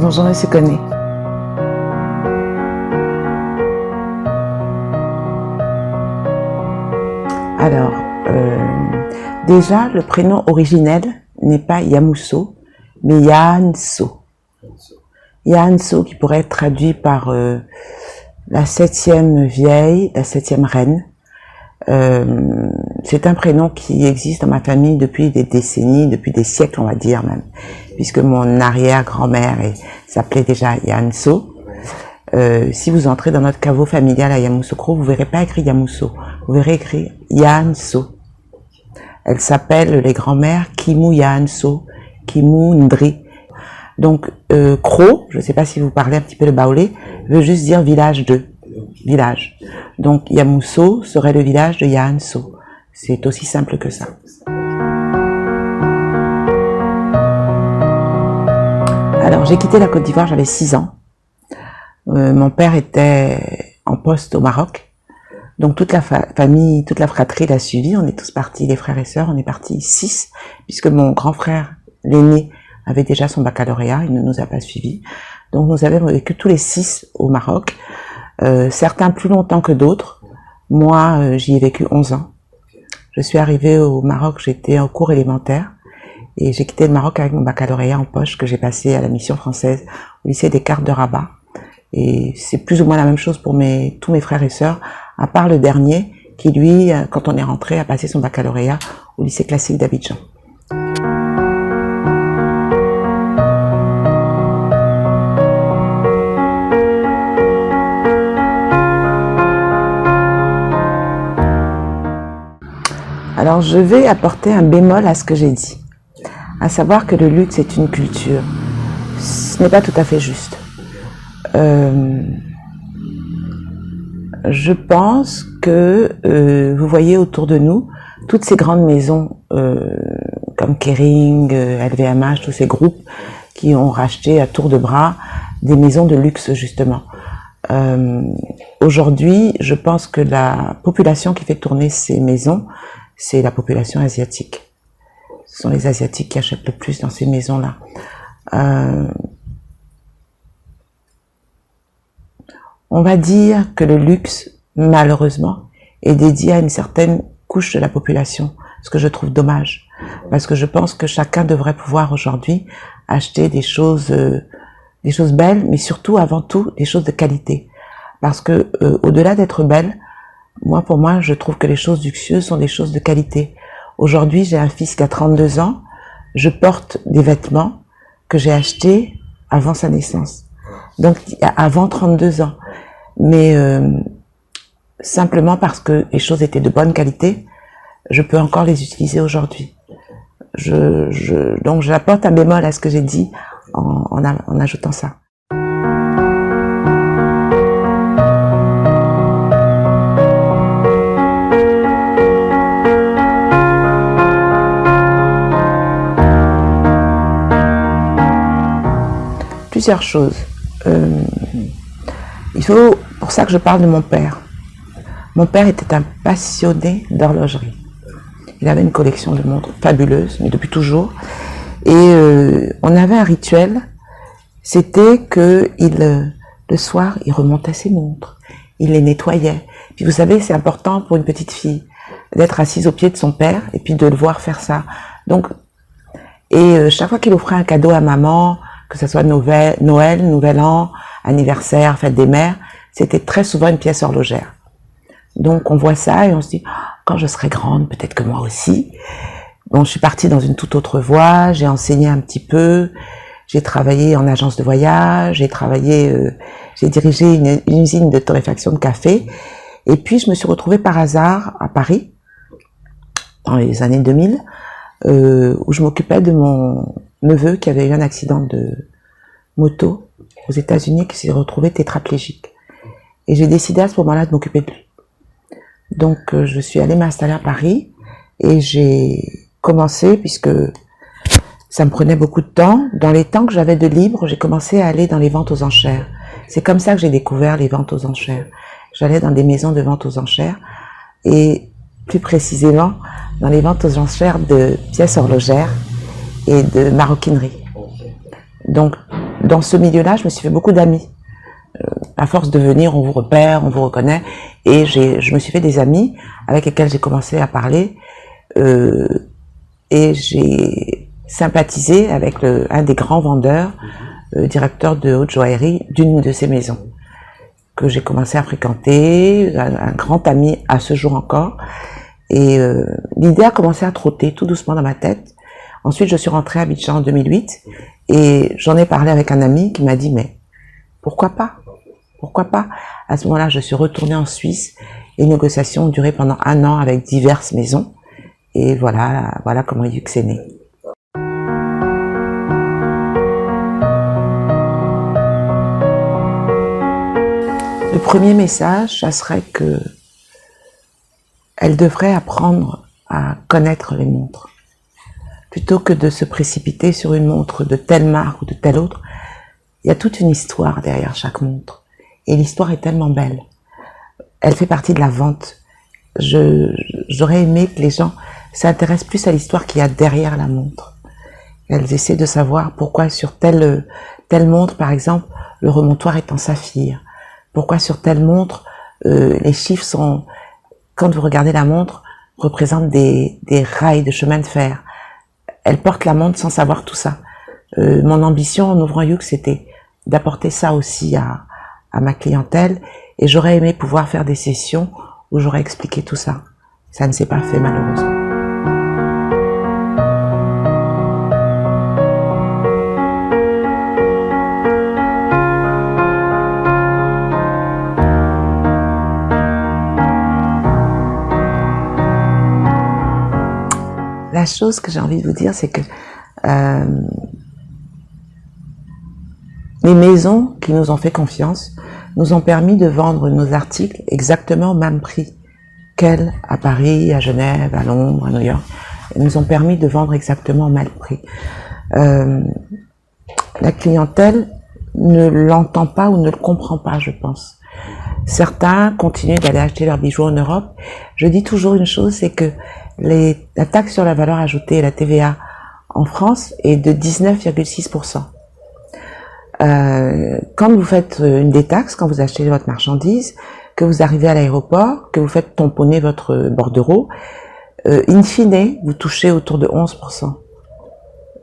Bonjour Monsieur Koné. Alors, déjà, le prénom originel n'est pas Yamoussow, mais Yahanso. Yahanso qui pourrait être traduit par la 7e vieille, la 7e reine. C'est un prénom qui existe dans ma famille depuis des décennies, depuis des siècles on va dire même, puisque mon arrière-grand-mère s'appelait déjà Yahanso. Si vous entrez dans notre caveau familial à Yamoussoukro, vous verrez pas écrit Yamoussow, vous verrez écrit Yahanso. Elle s'appelle les grands-mères Kimou Yahanso, Kimou Ndri. Donc Kro, je ne sais pas si vous parlez un petit peu le baoulé, veut juste dire village de, village. Donc Yamoussow serait le village de Yahanso. C'est aussi simple que ça. Alors j'ai quitté la Côte d'Ivoire, j'avais 6 ans. Mon père était en poste au Maroc. Donc toute la famille, toute la fratrie l'a suivi. On est tous partis, les frères et sœurs, on est partis 6, puisque mon grand frère, l'aîné, avait déjà son baccalauréat, il ne nous a pas suivis. Donc nous avons vécu tous les 6 au Maroc, certains plus longtemps que d'autres. Moi, j'y ai vécu 11 ans. Je suis arrivée au Maroc, j'étais en cours élémentaire, et j'ai quitté le Maroc avec mon baccalauréat en poche que j'ai passé à la mission française au lycée des Cartes de Rabat. Et c'est plus ou moins la même chose pour tous mes frères et sœurs, à part le dernier, qui lui, quand on est rentré, a passé son baccalauréat au lycée classique d'Abidjan. Alors je vais apporter un bémol à ce que j'ai dit, à savoir que le luxe est une culture. Ce n'est pas tout à fait juste. Je pense que vous voyez autour de nous toutes ces grandes maisons comme Kering, LVMH, tous ces groupes qui ont racheté à tour de bras des maisons de luxe justement. Aujourd'hui, je pense que la population qui fait tourner ces maisons, c'est la population asiatique. Ce sont les Asiatiques qui achètent le plus dans ces maisons-là. On va dire que le luxe, malheureusement, est dédié à une certaine couche de la population, ce que je trouve dommage. Parce que je pense que chacun devrait pouvoir aujourd'hui acheter des choses belles, mais surtout, avant tout, des choses de qualité. Parce que au-delà d'être belles, pour moi, je trouve que les choses luxueuses sont des choses de qualité. Aujourd'hui, j'ai un fils qui a 32 ans, je porte des vêtements que j'ai achetés avant sa naissance. Donc, avant 32 ans. Mais simplement parce que les choses étaient de bonne qualité, je peux encore les utiliser aujourd'hui. Donc, j'apporte un bémol à ce que j'ai dit en ajoutant ça. Plusieurs choses. Il faut pour ça que je parle de mon père. Mon père était un passionné d'horlogerie. Il avait une collection de montres fabuleuse, mais depuis toujours. Et on avait un rituel, c'était que le soir, il remontait ses montres, il les nettoyait. Puis vous savez, c'est important pour une petite fille d'être assise au pied de son père et puis de le voir faire ça. Donc, chaque fois qu'il offrait un cadeau à maman, que ce soit Noël, Nouvel An, anniversaire, fête des mères, c'était très souvent une pièce horlogère. Donc on voit ça et on se dit, quand je serai grande, peut-être que moi aussi. Bon, je suis partie dans une toute autre voie, j'ai enseigné un petit peu, j'ai travaillé en agence de voyage, j'ai dirigé une usine de torréfaction de café, et puis je me suis retrouvée par hasard à Paris, dans les années 2000, où je m'occupais de mon neveu qui avait eu un accident de moto aux États-Unis, qui s'est retrouvé tétraplégique. Et j'ai décidé à ce moment-là de m'occuper de lui. Donc je suis allée m'installer à Paris et j'ai commencé, puisque ça me prenait beaucoup de temps, dans les temps que j'avais de libre, j'ai commencé à aller dans les ventes aux enchères. C'est comme ça que j'ai découvert les ventes aux enchères. J'allais dans des maisons de vente aux enchères et plus précisément dans les ventes aux enchères de pièces horlogères et de maroquinerie. Donc dans ce milieu-là, je me suis fait beaucoup d'amis. À force de venir, on vous repère, on vous reconnaît, et je me suis fait des amis avec lesquels j'ai commencé à parler, et j'ai sympathisé avec un des grands vendeurs, directeur de haute joaillerie d'une de ces maisons, que j'ai commencé à fréquenter, un grand ami à ce jour encore, et l'idée a commencé à trotter tout doucement dans ma tête. Ensuite, je suis rentrée à Abidjan en 2008, et j'en ai parlé avec un ami qui m'a dit, mais pourquoi pas? Pourquoi pas? À ce moment-là, je suis retournée en Suisse. Les négociations ont duré pendant 1 an avec diverses maisons. Et voilà comment Yux est né. Le premier message, ça serait que elle devrait apprendre à connaître les montres. Plutôt que de se précipiter sur une montre de telle marque ou de telle autre, il y a toute une histoire derrière chaque montre. Et l'histoire est tellement belle. Elle fait partie de la vente. J'aurais aimé que les gens s'intéressent plus à l'histoire qu'il y a derrière la montre. Elles essaient de savoir pourquoi sur telle montre, par exemple, le remontoir est en saphir. Pourquoi sur telle montre, les chiffres sont, quand vous regardez la montre, représentent des rails de chemin de fer. Elles portent la montre sans savoir tout ça. Mon ambition en ouvrant Yux, c'était d'apporter ça aussi à ma clientèle, et j'aurais aimé pouvoir faire des sessions où j'aurais expliqué tout ça. Ça ne s'est pas fait malheureusement. La chose que j'ai envie de vous dire, c'est que les maisons qui nous ont fait confiance nous ont permis de vendre nos articles exactement au même prix qu'elles à Paris, à Genève, à Londres, à New York. Elles nous ont permis de vendre exactement au même prix. La clientèle ne l'entend pas ou ne le comprend pas, je pense. Certains continuent d'aller acheter leurs bijoux en Europe. Je dis toujours une chose, c'est que la taxe sur la valeur ajoutée, la TVA en France, est de 19,6%. Quand vous faites une détaxe, quand vous achetez votre marchandise, que vous arrivez à l'aéroport, que vous faites tamponner votre bordereau, in fine, vous touchez autour de 11%.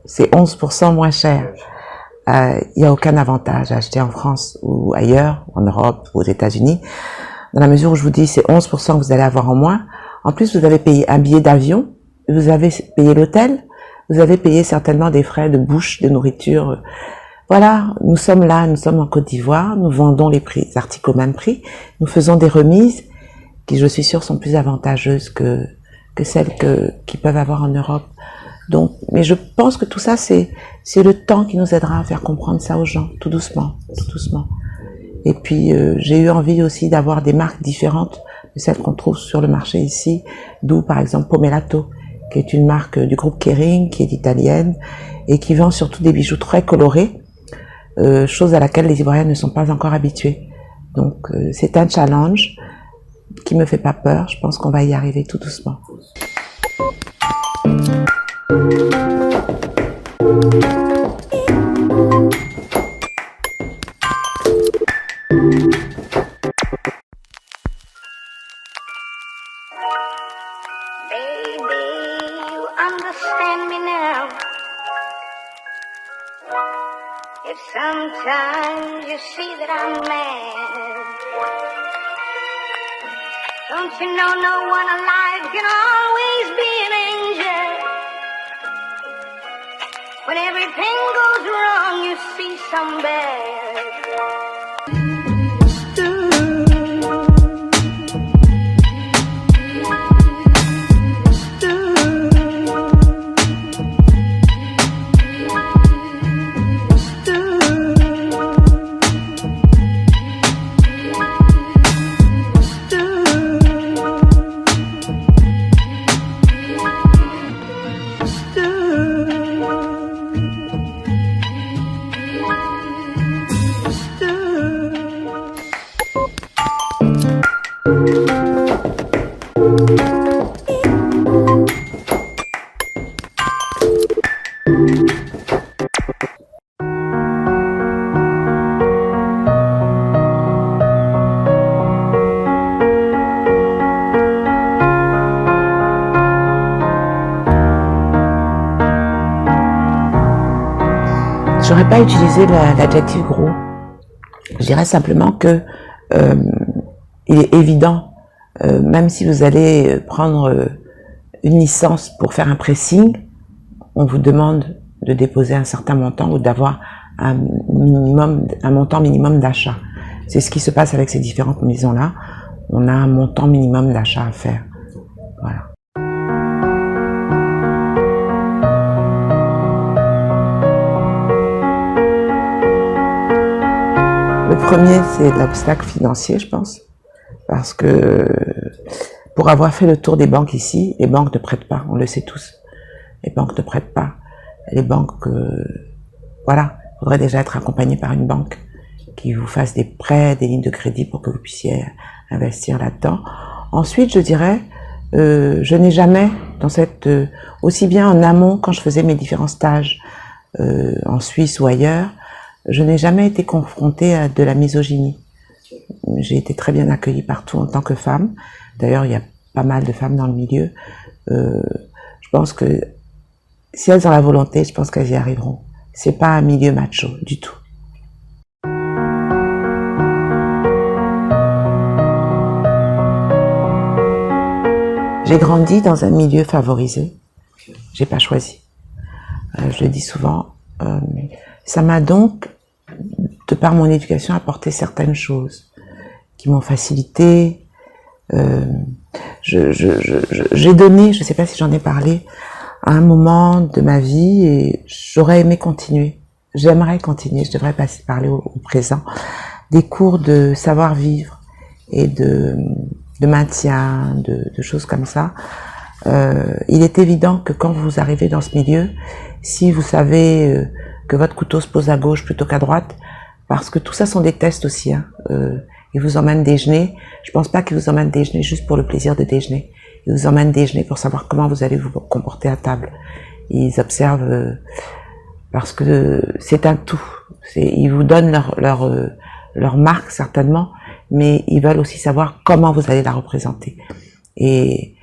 C'est 11% moins cher. Il n'y a aucun avantage à acheter en France ou ailleurs, en Europe ou aux États-Unis, dans la mesure où je vous dis c'est 11% que vous allez avoir en moins. En plus, vous avez payé un billet d'avion, vous avez payé l'hôtel, vous avez payé certainement des frais de bouche, de nourriture. Voilà, nous sommes là, nous sommes en Côte d'Ivoire, nous vendons les articles au même prix, nous faisons des remises qui, je suis sûre, sont plus avantageuses que celles qu'ils peuvent avoir en Europe. Donc, mais je pense que tout ça, c'est le temps qui nous aidera à faire comprendre ça aux gens, tout doucement, tout doucement. Et puis, j'ai eu envie aussi d'avoir des marques différentes de celles qu'on trouve sur le marché ici, d'où par exemple Pomellato, qui est une marque du groupe Kering, qui est italienne, et qui vend surtout des bijoux très colorés, chose à laquelle les Ivoiriens ne sont pas encore habitués. Donc, c'est un challenge qui me fait pas peur, je pense qu'on va y arriver tout doucement. Understand me now. If sometimes you see that I'm mad, don't you know no one alive can always be an angel? When everything goes wrong, you see some bad. J'aurais pas utilisé l'adjectif gros. Je dirais simplement que il est évident, même si vous allez prendre une licence pour faire un pressing, on vous demande de déposer un certain montant ou d'avoir un montant minimum d'achat. C'est ce qui se passe avec ces différentes maisons-là. On a un montant minimum d'achat à faire. Voilà. Le premier, c'est l'obstacle financier, je pense. Parce que pour avoir fait le tour des banques ici, les banques ne prêtent pas, on le sait tous. Les banques ne prêtent pas. Les banques, voilà, il faudrait déjà être accompagné par une banque qui vous fasse des prêts, des lignes de crédit pour que vous puissiez investir là-dedans. Ensuite, je dirais, je n'ai jamais, dans cette, aussi bien en amont quand je faisais mes différents stages en Suisse ou ailleurs, je n'ai jamais été confrontée à de la misogynie. J'ai été très bien accueillie partout en tant que femme. D'ailleurs, il y a pas mal de femmes dans le milieu. Je pense que si elles ont la volonté, je pense qu'elles y arriveront. C'est pas un milieu macho du tout. J'ai grandi dans un milieu favorisé. J'ai pas choisi. Je le dis souvent. Ça m'a donc, de par mon éducation, apporté certaines choses qui m'ont facilité. J'ai donné, je sais pas si j'en ai parlé, à un moment de ma vie et j'aurais aimé continuer. J'aimerais continuer, je devrais parler au présent, des cours de savoir-vivre et de maintien, de choses comme ça. Il est évident que quand vous arrivez dans ce milieu, si vous savez que votre couteau se pose à gauche plutôt qu'à droite, parce que tout ça sont des tests aussi, hein, ils vous emmènent déjeuner. Je pense pas qu'ils vous emmènent déjeuner juste pour le plaisir de déjeuner. Ils vous emmènent déjeuner pour savoir comment vous allez vous comporter à table. Ils observent parce que c'est un tout. Ils vous donnent leur marque certainement, mais ils veulent aussi savoir comment vous allez la représenter. Et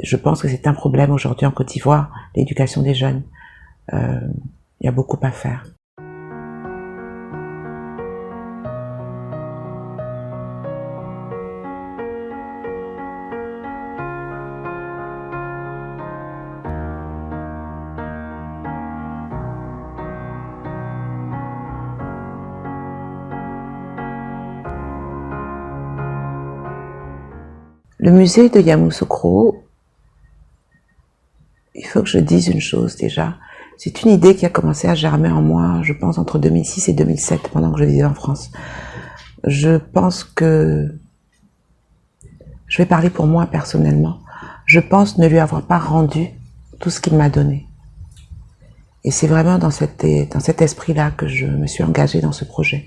je pense que c'est un problème aujourd'hui en Côte d'Ivoire, l'éducation des jeunes. Il y a beaucoup à faire. Le musée de Yamoussoukro, il faut que je dise une chose déjà. C'est une idée qui a commencé à germer en moi, je pense, entre 2006 et 2007, pendant que je vivais en France. Je pense que, je vais parler pour moi personnellement, je pense ne lui avoir pas rendu tout ce qu'il m'a donné. Et c'est vraiment dans cet esprit-là que je me suis engagée dans ce projet.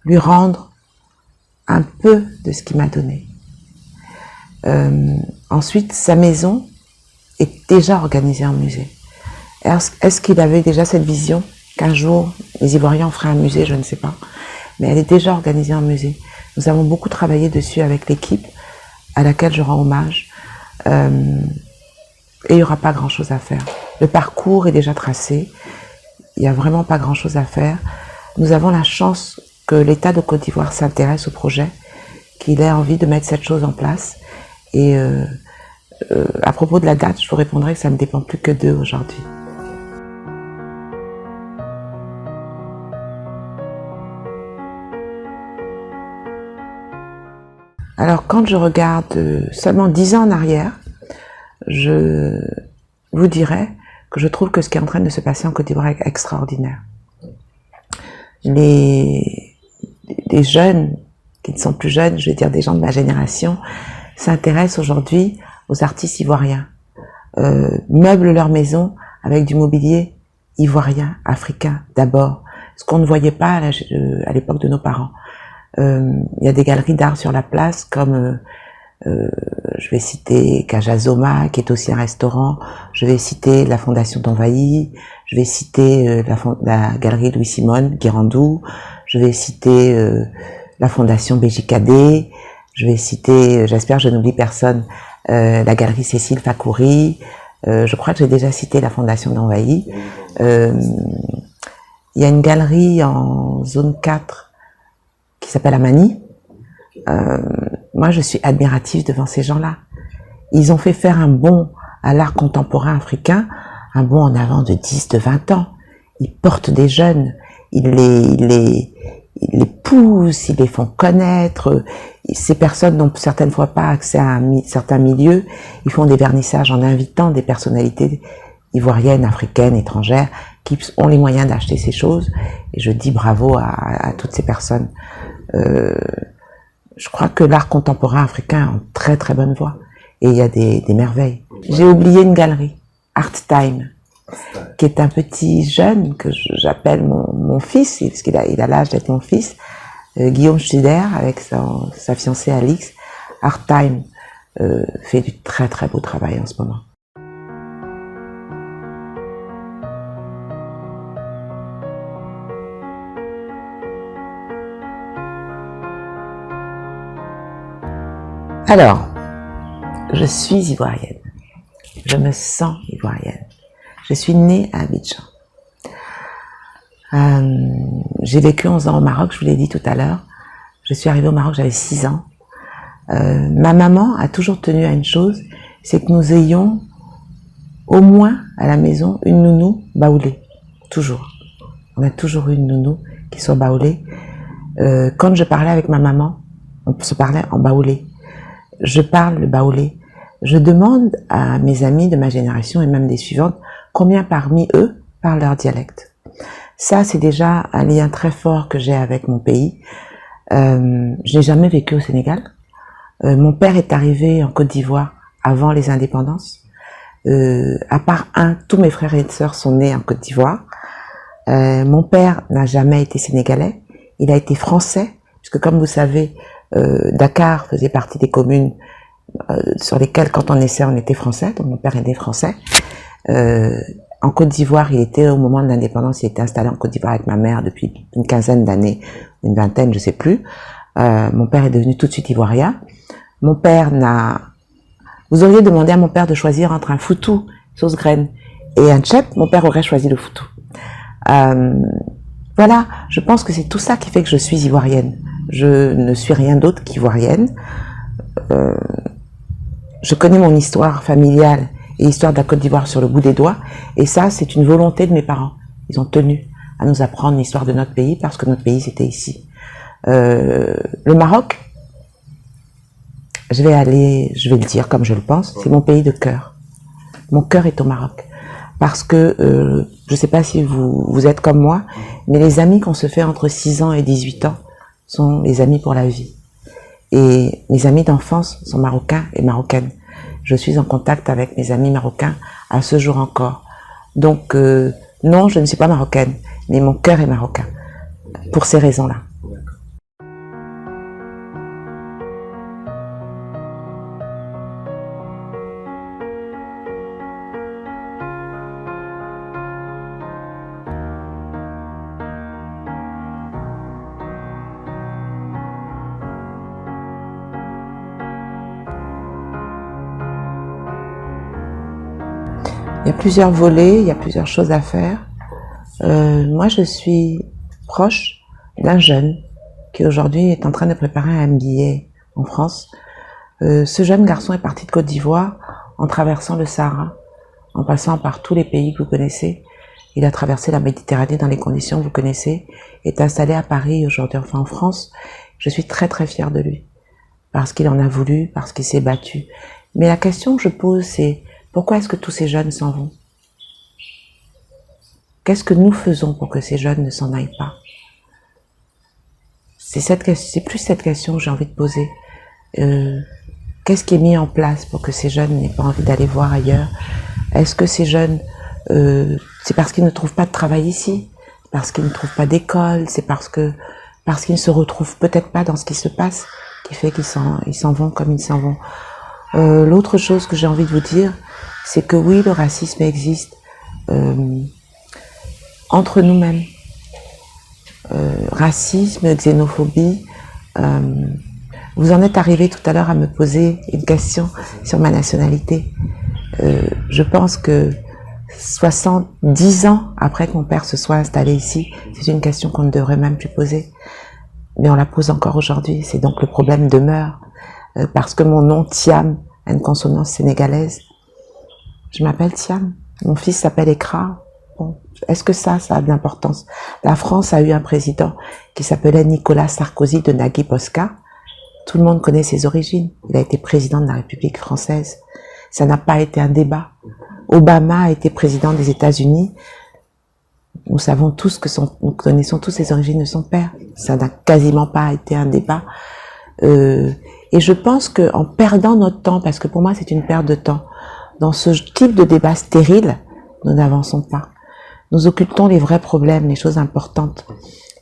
Lui rendre un peu de ce qu'il m'a donné. Ensuite, sa maison est déjà organisée en musée. Est-ce qu'il avait déjà cette vision qu'un jour les Ivoiriens en feraient un musée? Je ne sais pas. Mais elle est déjà organisée en musée. Nous avons beaucoup travaillé dessus avec l'équipe à laquelle je rends hommage. Et il n'y aura pas grand-chose à faire. Le parcours est déjà tracé. Il n'y a vraiment pas grand-chose à faire. Nous avons la chance que l'État de Côte d'Ivoire s'intéresse au projet, qu'il ait envie de mettre cette chose en place. Et à propos de la date, je vous répondrai que ça ne dépend plus que d'eux aujourd'hui. Alors quand je regarde seulement 10 ans en arrière, je vous dirais que je trouve que ce qui est en train de se passer en Côte d'Ivoire est extraordinaire. Les jeunes, qui ne sont plus jeunes, je vais dire des gens de ma génération, s'intéressent aujourd'hui aux artistes ivoiriens, meublent leur maison avec du mobilier ivoirien, africain d'abord, ce qu'on ne voyait pas à l'époque de nos parents. Il y a des galeries d'art sur la place comme, je vais citer Kajazoma, qui est aussi un restaurant, je vais citer la Fondation d'Envahi, je vais citer la galerie Louis Simone, Guirandou, je vais citer la Fondation BJKD, je vais citer, j'espère que je n'oublie personne, la galerie Cécile Fakouri, je crois que j'ai déjà cité la Fondation d'Envahi. Il Il y a une galerie en zone 4 qui s'appelle Amani. Moi, je suis admirative devant ces gens-là. Ils ont fait faire un bond à l'art contemporain africain, un bond en avant de 10, de 20 ans. Ils portent des jeunes, ils les poussent, ils les font connaître. Ces personnes n'ont certaines fois pas accès à certains milieux. Ils font des vernissages en invitant des personnalités ivoiriennes, africaines, étrangères, qui ont les moyens d'acheter ces choses. Et je dis bravo à toutes ces personnes. Je crois que l'art contemporain africain a une très très bonne voie. Et il y a des merveilles. J'ai oublié une galerie, Art Time, qui est un petit jeune que j'appelle mon fils, parce qu'il a l'âge d'être mon fils, Guillaume Studer, avec sa fiancée Alix. Art Time fait du très très beau travail en ce moment. Alors, je suis ivoirienne. Je me sens ivoirienne. Je suis née à Abidjan. J'ai vécu 11 ans au Maroc, je vous l'ai dit tout à l'heure. Je suis arrivée au Maroc, j'avais 6 ans. Ma maman a toujours tenu à une chose, c'est que nous ayons au moins à la maison une nounou baoulée. Toujours. On a toujours eu une nounou qui soit baoulée. Quand je parlais avec ma maman, on se parlait en baoulé. Je parle le baoulé. Je demande à mes amis de ma génération et même des suivantes, combien parmi eux parlent leur dialecte. Ça, c'est déjà un lien très fort que j'ai avec mon pays. Je n'ai jamais vécu au Sénégal. Mon père est arrivé en Côte d'Ivoire avant les indépendances. À part tous mes frères et sœurs sont nés en Côte d'Ivoire. Mon père n'a jamais été sénégalais. Il a été français, puisque comme vous savez, Dakar faisait partie des communes sur lesquelles, quand on naissait, on était français. Donc mon père est né français. En Côte d'Ivoire, il était, au moment de l'indépendance, il était installé en Côte d'Ivoire avec ma mère depuis une quinzaine d'années, une vingtaine, je sais plus. Mon père est devenu tout de suite ivoirien. Mon père Vous auriez demandé à mon père de choisir entre un foutou, sauce graine, et un tchèp, mon père aurait choisi le foutou. Voilà, je pense que c'est tout ça qui fait que je suis ivoirienne. Je ne suis rien d'autre qu'ivoirienne. Je connais mon histoire familiale et l'histoire de la Côte d'Ivoire sur le bout des doigts. Et ça, c'est une volonté de mes parents. Ils ont tenu à nous apprendre l'histoire de notre pays parce que notre pays, c'était ici. Le Maroc, je vais le dire comme je le pense, c'est mon pays de cœur. Mon cœur est au Maroc. Parce que, je ne sais pas si vous êtes comme moi, mais les amis qu'on se fait entre 6 ans et 18 ans sont les amis pour la vie. Et mes amis d'enfance sont marocains et marocaines. Je suis en contact avec mes amis marocains à ce jour encore. Donc, non, je ne suis pas marocaine, mais mon cœur est marocain. Pour ces raisons-là. Il y a plusieurs volets, il y a plusieurs choses à faire. Moi, je suis proche d'un jeune qui aujourd'hui est en train de préparer un MBA en France. Ce jeune garçon est parti de Côte d'Ivoire en traversant le Sahara, en passant par tous les pays que vous connaissez. Il a traversé la Méditerranée dans les conditions que vous connaissez, est installé à Paris aujourd'hui, enfin en France. Je suis très très fière de lui, parce qu'il en a voulu, parce qu'il s'est battu. Mais la question que je pose, c'est pourquoi est-ce que tous ces jeunes s'en vont? Qu'est-ce que nous faisons pour que ces jeunes ne s'en aillent pas? C'est plus cette question que j'ai envie de poser. Qu'est-ce qui est mis en place pour que ces jeunes n'aient pas envie d'aller voir ailleurs? Est-ce que ces jeunes, c'est parce qu'ils ne trouvent pas de travail ici? Parce qu'ils ne trouvent pas d'école? C'est parce qu'ils ne se retrouvent peut-être pas dans ce qui se passe, qui fait qu'ils s'en vont comme ils s'en vont? L'autre chose que j'ai envie de vous dire, c'est que oui, le racisme existe entre nous-mêmes. Racisme, xénophobie. Vous en êtes arrivé tout à l'heure à me poser une question sur ma nationalité. Je pense que 70 ans après que mon père se soit installé ici, c'est une question qu'on ne devrait même plus poser. Mais on la pose encore aujourd'hui, c'est donc le problème demeure. Parce que mon nom, Thiam, a une consonance sénégalaise. Je m'appelle Thiam, mon fils s'appelle Ekra. Bon, est-ce que ça a de l'importance? La France a eu un président qui s'appelait Nicolas Sarkozy de Nagui Posca. Tout le monde connaît ses origines. Il a été président de la République française. Ça n'a pas été un débat. Obama a été président des États-Unis. Nous savons tous nous connaissons tous les origines de son père. Ça n'a quasiment pas été un débat. Et je pense qu'en perdant notre temps, parce que pour moi c'est une perte de temps, dans ce type de débat stérile, nous n'avançons pas. Nous occultons les vrais problèmes, les choses importantes.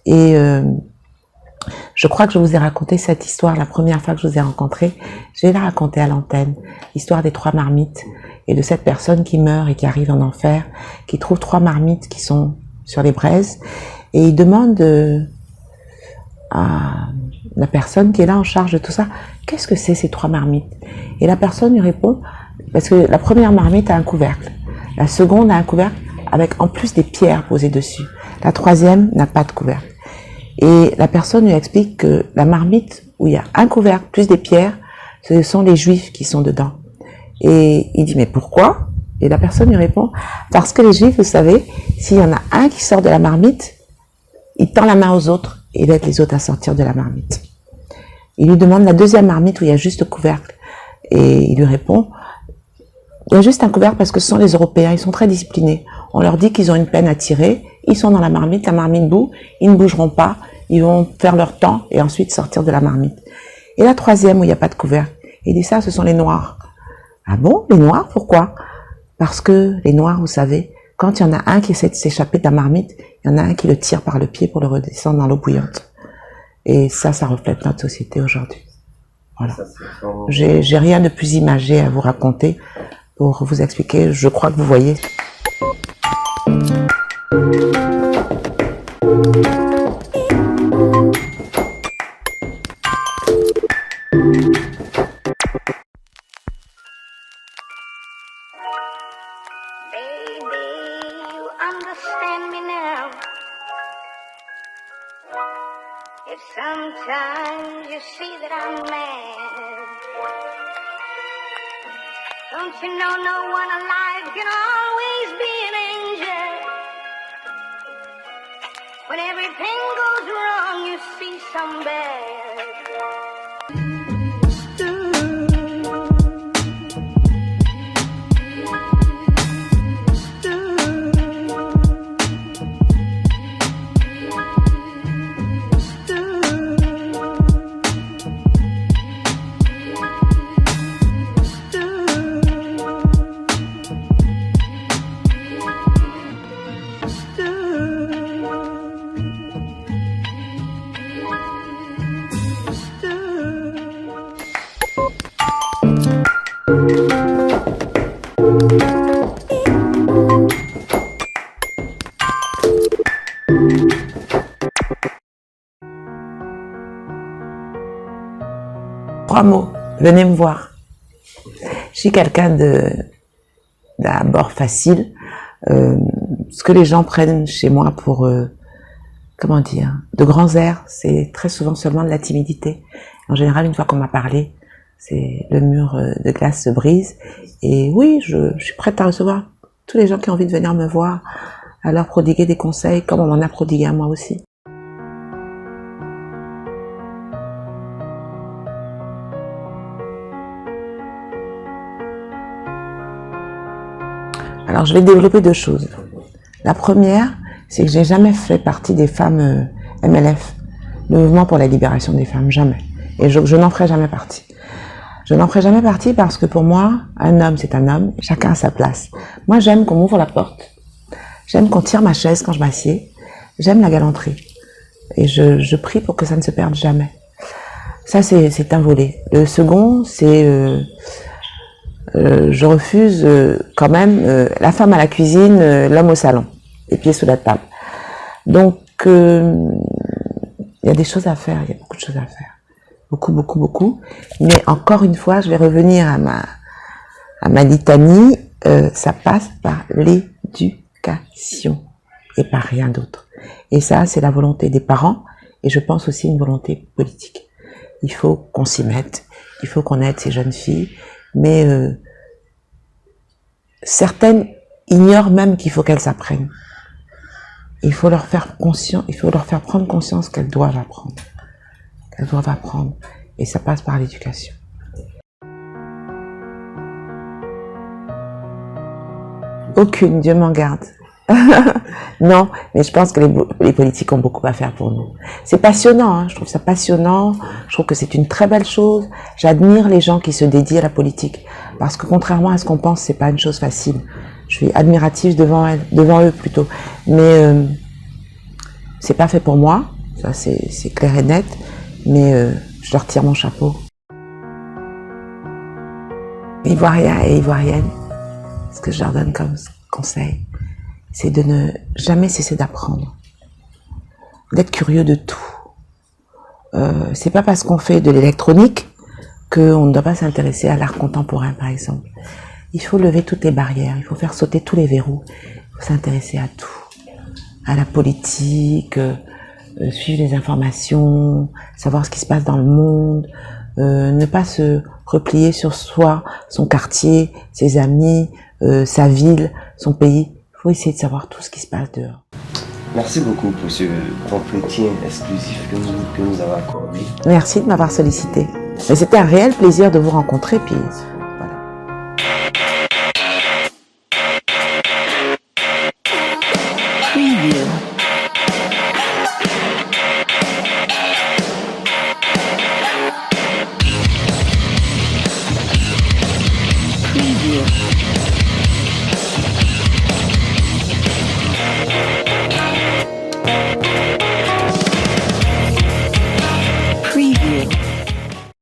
Et je crois que je vous ai raconté cette histoire la première fois que je vous ai rencontré. Je vais la raconter à l'antenne. L'histoire des 3 marmites et de cette personne qui meurt et qui arrive en enfer, qui trouve 3 marmites qui sont sur les braises. Et il demande à la personne qui est là en charge de tout ça, qu'est-ce que c'est ces 3 marmites? Et la personne lui répond, parce que la première marmite a un couvercle, la seconde a un couvercle avec en plus des pierres posées dessus, la troisième n'a pas de couvercle. Et la personne lui explique que la marmite où il y a un couvercle plus des pierres, ce sont les juifs qui sont dedans. Et il dit, mais pourquoi? Et la personne lui répond, parce que les juifs, vous savez, s'il y en a un qui sort de la marmite, il tend la main aux autres et il aide les autres à sortir de la marmite. Il lui demande la deuxième marmite où il y a juste le couvercle. Et il lui répond, il y a juste un couvercle parce que ce sont les Européens, ils sont très disciplinés. On leur dit qu'ils ont une peine à tirer, ils sont dans la marmite bout, ils ne bougeront pas, ils vont faire leur temps et ensuite sortir de la marmite. Et la troisième où il n'y a pas de couvercle, il dit ça, ce sont les Noirs. Ah bon, les Noirs, pourquoi? Parce que les Noirs, vous savez, quand il y en a un qui essaie de s'échapper de la marmite, il y en a un qui le tire par le pied pour le redescendre dans l'eau bouillante. Et ça reflète notre société aujourd'hui. Voilà. J'ai rien de plus imagé à vous raconter pour vous expliquer, je crois que vous voyez. Baby, you understand me now. If sometimes you see that I'm mad, don't you know no one alive can always be an angel? When everything goes wrong, you see some bad. Trois mots, venez me voir. Je suis quelqu'un d'abord facile. Ce que les gens prennent chez moi pour, comment dire, de grands airs, c'est très souvent seulement de la timidité. En général, une fois qu'on m'a parlé, le mur de glace se brise. Et oui, je suis prête à recevoir tous les gens qui ont envie de venir me voir, à leur prodiguer des conseils, comme on m'en a prodigué à moi aussi. Alors, je vais développer deux choses. La première, c'est que j'ai jamais fait partie des femmes MLF, le mouvement pour la libération des femmes, jamais. Et je n'en ferai jamais partie. Je n'en ferai jamais partie parce que pour moi, un homme, c'est un homme, chacun a sa place. Moi, j'aime qu'on m'ouvre la porte. J'aime qu'on tire ma chaise quand je m'assieds. J'aime la galanterie. Et je prie pour que ça ne se perde jamais. Ça, c'est un volet. Le second, c'est... je refuse quand même la femme à la cuisine, l'homme au salon, les pieds sous la table. Donc, il y a des choses à faire, il y a beaucoup de choses à faire. Beaucoup, beaucoup, beaucoup. Mais encore une fois, je vais revenir à ma litanie. ça passe par l'éducation et par rien d'autre. Et ça, c'est la volonté des parents et je pense aussi une volonté politique. Il faut qu'on s'y mette, il faut qu'on aide ces jeunes filles, mais certaines ignorent même qu'il faut qu'elles apprennent. Il faut leur faire prendre conscience qu'elles doivent apprendre. Qu'elles doivent apprendre. Et ça passe par l'éducation. Aucune, Dieu m'en garde. Non, mais je pense que les politiques ont beaucoup à faire pour nous. C'est passionnant, hein, je trouve ça passionnant, je trouve que c'est une très belle chose. J'admire les gens qui se dédient à la politique, parce que contrairement à ce qu'on pense, c'est pas une chose facile. Je suis admirative devant eux plutôt. Mais c'est pas fait pour moi, ça c'est clair et net, mais je leur tire mon chapeau. Ivoiriens et Ivoiriennes, ce que je leur donne comme conseil, c'est de ne jamais cesser d'apprendre, d'être curieux de tout. C'est pas parce qu'on fait de l'électronique qu'on ne doit pas s'intéresser à l'art contemporain, par exemple. Il faut lever toutes les barrières, il faut faire sauter tous les verrous, il faut s'intéresser à tout, à la politique, suivre les informations, savoir ce qui se passe dans le monde, ne pas se replier sur soi, son quartier, ses amis, sa ville, son pays. Il faut essayer de savoir tout ce qui se passe dehors. Merci beaucoup pour ce entretien exclusif que nous avons accordé. Merci de m'avoir sollicité. Mais c'était un réel plaisir de vous rencontrer, puis